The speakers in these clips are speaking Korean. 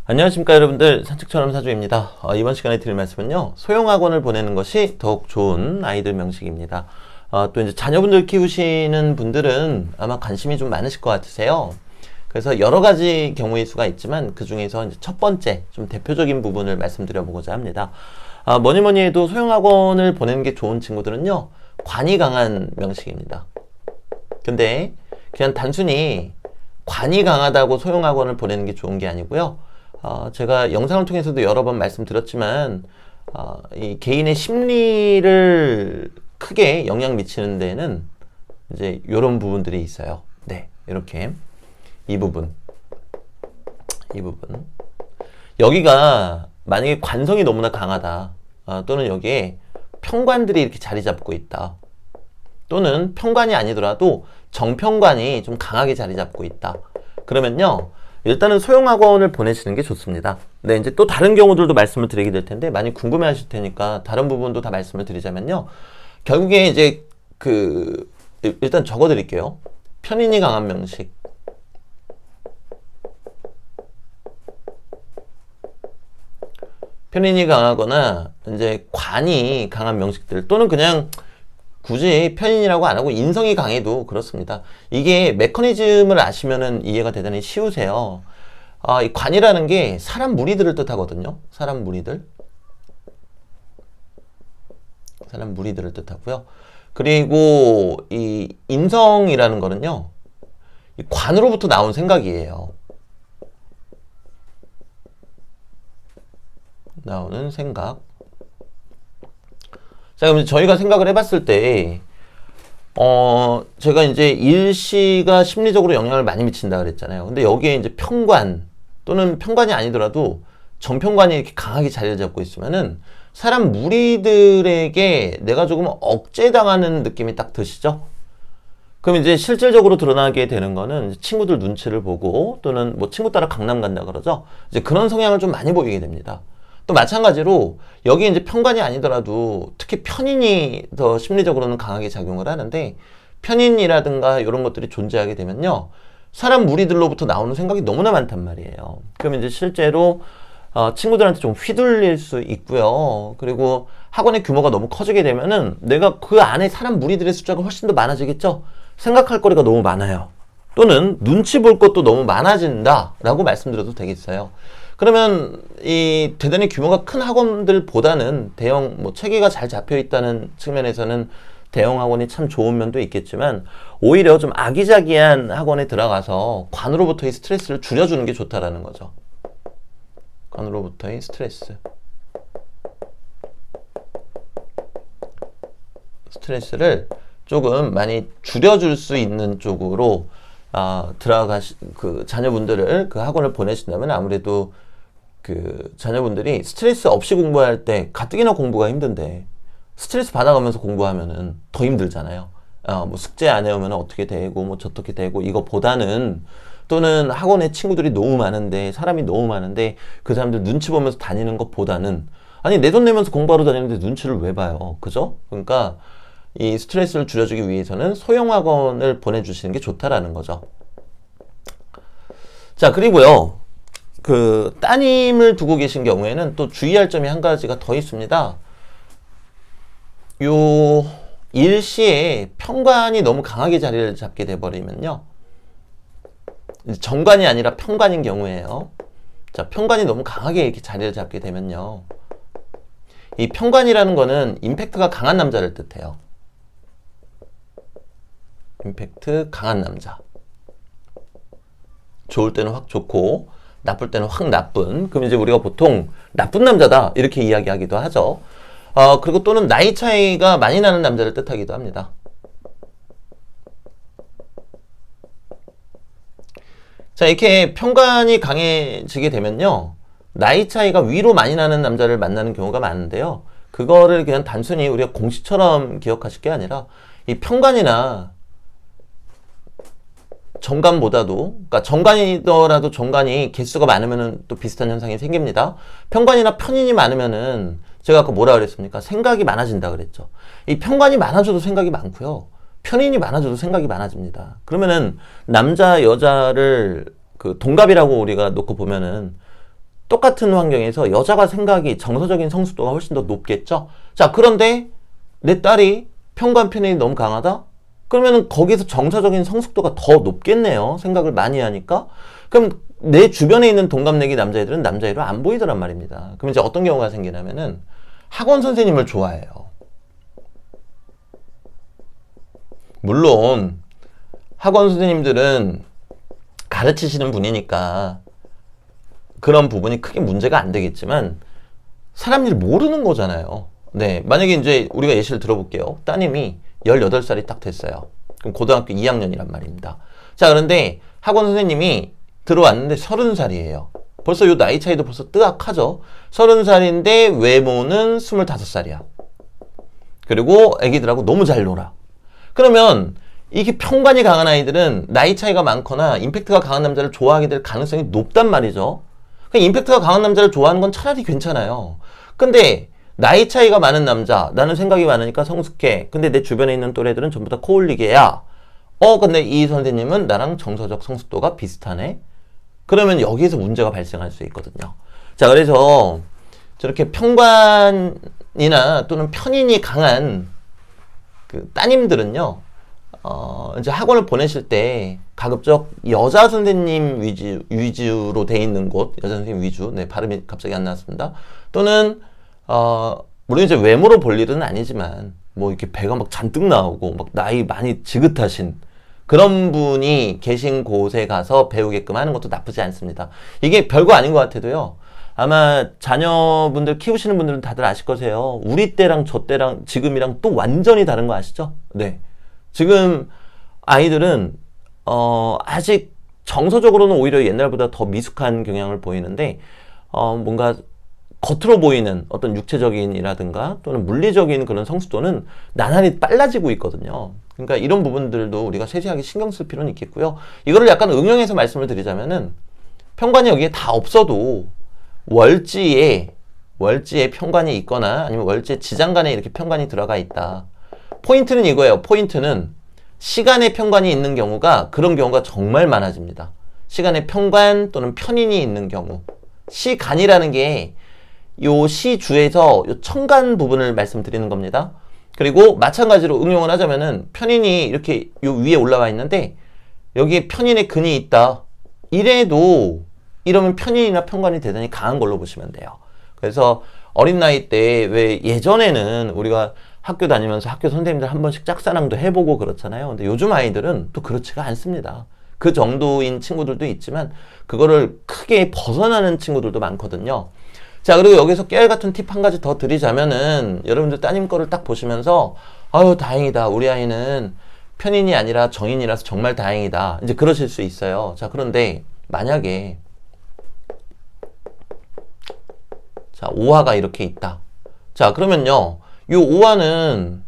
안녕하십니까 여러분들, 산책처럼 사주입니다. 이번 시간에 드릴 말씀은요, 소형학원을 보내는 것이 더욱 좋은 아이들 명식입니다. 또 이제 자녀분들 키우시는 분들은 아마 관심이 좀 많으실 것 같으세요. 그래서 여러 가지 경우일 수가 있지만 그 중에서 이제 첫 번째 좀 대표적인 부분을 말씀드려 보고자 합니다. 뭐니 뭐니 해도 소형학원을 보내는 게 좋은 친구들은요, 관이 강한 명식입니다. 근데 그냥 단순히 관이 강하다고 소형학원을 보내는 게 좋은 게 아니고요. 제가 영상을 통해서도 여러 번 말씀드렸지만 이 개인의 심리를 크게 영향 미치는 데는 이제 이런 부분들이 있어요. 네, 이렇게 이 부분 여기가 만약에 관성이 너무나 강하다, 또는 여기에 편관들이 이렇게 자리 잡고 있다, 또는 편관이 아니더라도 정편관이 좀 강하게 자리 잡고 있다, 그러면요, 일단은 소형학원을 보내시는 게 좋습니다. 네, 이제 또 다른 경우들도 말씀을 드리게 될 텐데 많이 궁금해 하실 테니까 다른 부분도 다 말씀을 드리자면요. 결국에 이제 일단 적어 드릴게요. 편인이 강한 명식. 편인이 강하거나 이제 관이 강한 명식들, 또는 그냥 굳이 편인이라고 안 하고 인성이 강해도 그렇습니다. 이게 메커니즘을 아시면은 이해가 대단히 쉬우세요. 이 관이라는 게 사람 무리들을 뜻하거든요. 사람 무리들을 뜻하고요. 그리고 이 인성이라는 거는요, 이 관으로부터 나온 생각이에요. 나오는 생각. 자, 그럼 저희가 생각을 해봤을 때, 제가 이제 일시가 심리적으로 영향을 많이 미친다 그랬잖아요. 근데 여기에 이제 편관, 또는 편관이 아니더라도 정편관이 이렇게 강하게 자리를 잡고 있으면은 사람 무리들에게 내가 조금 억제당하는 느낌이 딱 드시죠? 그럼 이제 실질적으로 드러나게 되는 거는 친구들 눈치를 보고, 또는 뭐 친구 따라 강남 간다 그러죠? 이제 그런 성향을 좀 많이 보이게 됩니다. 또 마찬가지로 여기 이제 편관이 아니더라도 특히 편인이 더 심리적으로는 강하게 작용을 하는데, 편인이라든가 이런 것들이 존재하게 되면요, 사람 무리들로부터 나오는 생각이 너무나 많단 말이에요. 그러면 이제 실제로 친구들한테 좀 휘둘릴 수 있고요. 그리고 학원의 규모가 너무 커지게 되면은 내가 그 안에 사람 무리들의 숫자가 훨씬 더 많아지겠죠? 생각할 거리가 너무 많아요. 또는 눈치 볼 것도 너무 많아진다 라고 말씀드려도 되겠어요. 그러면 이 대단히 규모가 큰 학원들보다는 대형, 뭐 체계가 잘 잡혀 있다는 측면에서는 대형 학원이 참 좋은 면도 있겠지만, 오히려 좀 아기자기한 학원에 들어가서 관으로부터의 스트레스를 줄여주는 게 좋다라는 거죠. 관으로부터의 스트레스를 조금 많이 줄여줄 수 있는 쪽으로 자녀분들을 그 학원을 보내신다면, 아무래도 자녀분들이 스트레스 없이 공부할 때 가뜩이나 공부가 힘든데 스트레스 받아가면서 공부하면은 더 힘들잖아요. 뭐 숙제 안 해오면 어떻게 되고, 뭐 저떻게 되고, 이거보다는, 또는 학원에 친구들이 너무 많은데, 사람이 너무 많은데 그 사람들 눈치 보면서 다니는 것보다는, 아니 내 돈 내면서 공부하러 다니는데 눈치를 왜 봐요? 그죠? 그러니까 이 스트레스를 줄여주기 위해서는 소형학원을 보내주시는 게 좋다라는 거죠. 자, 그리고요, 따님을 두고 계신 경우에는 또 주의할 점이 한 가지가 더 있습니다. 요 일시에 편관이 너무 강하게 자리를 잡게 돼버리면요, 정관이 아니라 편관인 경우에요. 자, 편관이 너무 강하게 이렇게 자리를 잡게 되면요, 이 편관이라는 거는 임팩트가 강한 남자를 뜻해요. 임팩트 강한 남자. 좋을 때는 확 좋고 나쁠 때는 확 나쁜, 그럼 이제 우리가 보통 나쁜 남자다 이렇게 이야기하기도 하죠. 그리고 또는 나이 차이가 많이 나는 남자를 뜻하기도 합니다. 자, 이렇게 편관이 강해지게 되면요, 나이 차이가 위로 많이 나는 남자를 만나는 경우가 많은데요, 그거를 그냥 단순히 우리가 공식처럼 기억하실 게 아니라, 이 편관이나 정관보다도, 그러니까 정관이더라도 정관이 개수가 많으면은 또 비슷한 현상이 생깁니다. 편관이나 편인이 많으면은, 제가 아까 뭐라 그랬습니까? 생각이 많아진다 그랬죠. 이 편관이 많아져도 생각이 많고요, 편인이 많아져도 생각이 많아집니다. 그러면은 남자 여자를 동갑이라고 우리가 놓고 보면은 똑같은 환경에서 여자가 생각이 정서적인 성숙도가 훨씬 더 높겠죠. 자, 그런데 내 딸이 편관 편인이 너무 강하다? 그러면 거기서 정서적인 성숙도가 더 높겠네요. 생각을 많이 하니까. 그럼 내 주변에 있는 동갑내기 남자애들은 남자애로 안 보이더란 말입니다. 그럼 이제 어떤 경우가 생기냐면은 학원 선생님을 좋아해요. 물론 학원 선생님들은 가르치시는 분이니까 그런 부분이 크게 문제가 안 되겠지만 사람 일 모르는 거잖아요. 네, 만약에 이제 우리가 예시를 들어볼게요. 따님이 18살이 딱 됐어요. 그럼 고등학교 2학년이란 말입니다. 자, 그런데 학원 선생님이 들어왔는데 30살이에요. 벌써 요 나이 차이도 벌써 뜨악하죠. 30살인데 외모는 25살이야. 그리고 애기들하고 너무 잘 놀아. 그러면 이게 편관이 강한 아이들은 나이 차이가 많거나 임팩트가 강한 남자를 좋아하게 될 가능성이 높단 말이죠. 그러니까 임팩트가 강한 남자를 좋아하는 건 차라리 괜찮아요. 근데 나이 차이가 많은 남자, 나는 생각이 많으니까 성숙해. 근데 내 주변에 있는 또래들은 전부 다 코올리게야. 근데 이 선생님은 나랑 정서적 성숙도가 비슷하네. 그러면 여기에서 문제가 발생할 수 있거든요. 자, 그래서 저렇게 편관이나 또는 편인이 강한 그 따님들은요, 이제 학원을 보내실 때 가급적 여자 선생님 위주로 돼 있는 곳, 여자 선생님 위주, 네, 발음이 갑자기 안 나왔습니다. 또는, 물론 이제 외모로 볼 일은 아니지만, 뭐 이렇게 배가 막 잔뜩 나오고, 막 나이 많이 지긋하신 그런 분이 계신 곳에 가서 배우게끔 하는 것도 나쁘지 않습니다. 이게 별거 아닌 것 같아도요, 아마 자녀분들 키우시는 분들은 다들 아실 거세요. 우리 때랑 저 때랑 지금이랑 또 완전히 다른 거 아시죠? 네. 지금 아이들은 아직 정서적으로는 오히려 옛날보다 더 미숙한 경향을 보이는데 뭔가 겉으로 보이는 어떤 육체적인이라든가 또는 물리적인 그런 성숙도는 나날이 빨라지고 있거든요. 그러니까 이런 부분들도 우리가 세세하게 신경 쓸 필요는 있겠고요. 이거를 약간 응용해서 말씀을 드리자면은 편관이 여기에 다 없어도 월지에 편관이 있거나 아니면 월지에 지장간에 이렇게 편관이 들어가 있다. 포인트는 이거예요. 포인트는 시간의 편관이 있는 경우가 그런 경우가 정말 많아집니다. 시간의 편관 또는 편인이 있는 경우. 시간이라는 게 요 시주에서 요 천간 부분을 말씀드리는 겁니다. 그리고 마찬가지로 응용을 하자면은 편인이 이렇게 요 위에 올라와 있는데 여기에 편인의 근이 있다. 이러면 편인이나 편관이 대단히 강한 걸로 보시면 돼요. 그래서 어린 나이 때 왜 예전에는 우리가 학교 다니면서 학교 선생님들 한 번씩 짝사랑도 해보고 그렇잖아요. 근데 요즘 아이들은 또 그렇지가 않습니다. 그 정도인 친구들도 있지만 그거를 크게 벗어나는 친구들도 많거든요. 자, 그리고 여기서 깨알 같은 팁 한 가지 더 드리자면은 여러분들 따님 거를 딱 보시면서 아유 다행이다. 우리 아이는 편인이 아니라 정인이라서 정말 다행이다. 이제 그러실 수 있어요. 자, 그런데 만약에 자, 오화가 이렇게 있다. 자, 그러면요. 이 오화는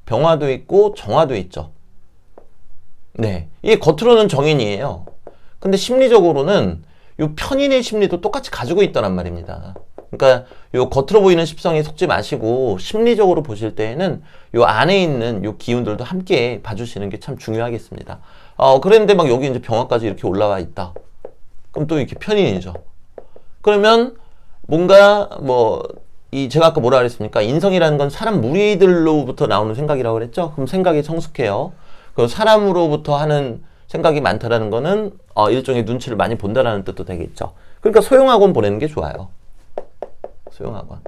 병화도 있고 정화도 있죠. 네. 이게 겉으로는 정인이에요. 근데 심리적으로는 이 편인의 심리도 똑같이 가지고 있다란 말입니다. 그러니까 이 겉으로 보이는 십성에 속지 마시고 심리적으로 보실 때에는 이 안에 있는 이 기운들도 함께 봐주시는 게 참 중요하겠습니다. 그런데 막 여기 이제 병화까지 이렇게 올라와 있다. 그럼 또 이렇게 편인이죠. 그러면 뭔가 제가 아까 뭐라 그랬습니까? 인성이라는 건 사람 무리들로부터 나오는 생각이라고 그랬죠? 그럼 생각이 성숙해요. 그 사람으로부터 하는 생각이 많다라는 거는 일종의 눈치를 많이 본다라는 뜻도 되겠죠. 그러니까 소형학원 보내는 게 좋아요. 소형학원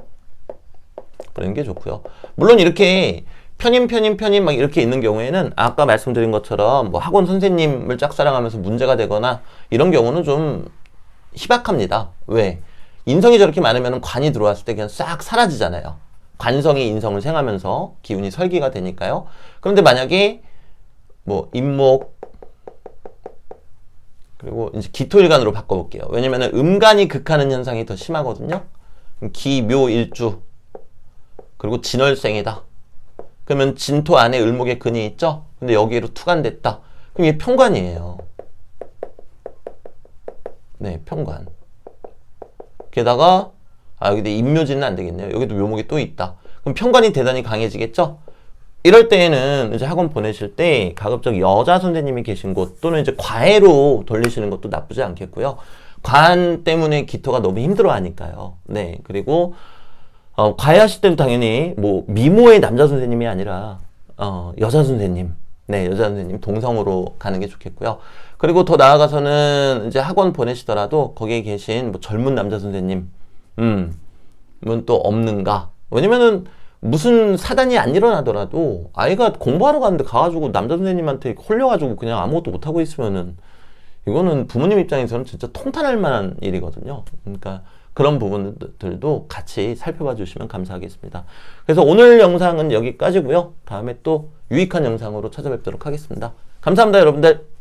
보내는 게 좋고요. 물론 이렇게 편인 막 이렇게 있는 경우에는 아까 말씀드린 것처럼 뭐 학원 선생님을 짝사랑하면서 문제가 되거나 이런 경우는 좀 희박합니다. 왜? 인성이 저렇게 많으면 관이 들어왔을 때 그냥 싹 사라지잖아요. 관성이 인성을 생하면서 기운이 설기가 되니까요. 그런데 만약에 뭐 임목 그리고 이제 기토일간으로 바꿔볼게요. 왜냐면은 음간이 극하는 현상이 더 심하거든요. 기묘일주 그리고 진월생이다. 그러면 진토 안에 을목의 근이 있죠. 근데 여기로 투간됐다. 그럼 이게 편관이에요. 네, 편관. 게다가 여기 임묘진은 안 되겠네요. 여기도 묘목이 또 있다. 그럼 편관이 대단히 강해지겠죠. 이럴 때에는 이제 학원 보내실 때 가급적 여자 선생님이 계신 곳 또는 이제 과외로 돌리시는 것도 나쁘지 않겠고요. 과한 때문에 기토가 너무 힘들어 하니까요. 네. 그리고, 과외하실 때도 당연히 뭐, 미모의 남자 선생님이 아니라, 여자 선생님. 네, 여자 선생님 동성으로 가는 게 좋겠고요. 그리고 더 나아가서는 이제 학원 보내시더라도 거기에 계신 뭐 젊은 남자 선생님, 또 없는가? 왜냐면은 무슨 사단이 안 일어나더라도 아이가 공부하러 가는데 가가지고 남자 선생님한테 홀려가지고 그냥 아무것도 못하고 있으면은 이거는 부모님 입장에서는 진짜 통탄할 만한 일이거든요. 그러니까 그런 부분들도 같이 살펴봐 주시면 감사하겠습니다. 그래서 오늘 영상은 여기까지고요. 다음에 또 유익한 영상으로 찾아뵙도록 하겠습니다. 감사합니다, 여러분들.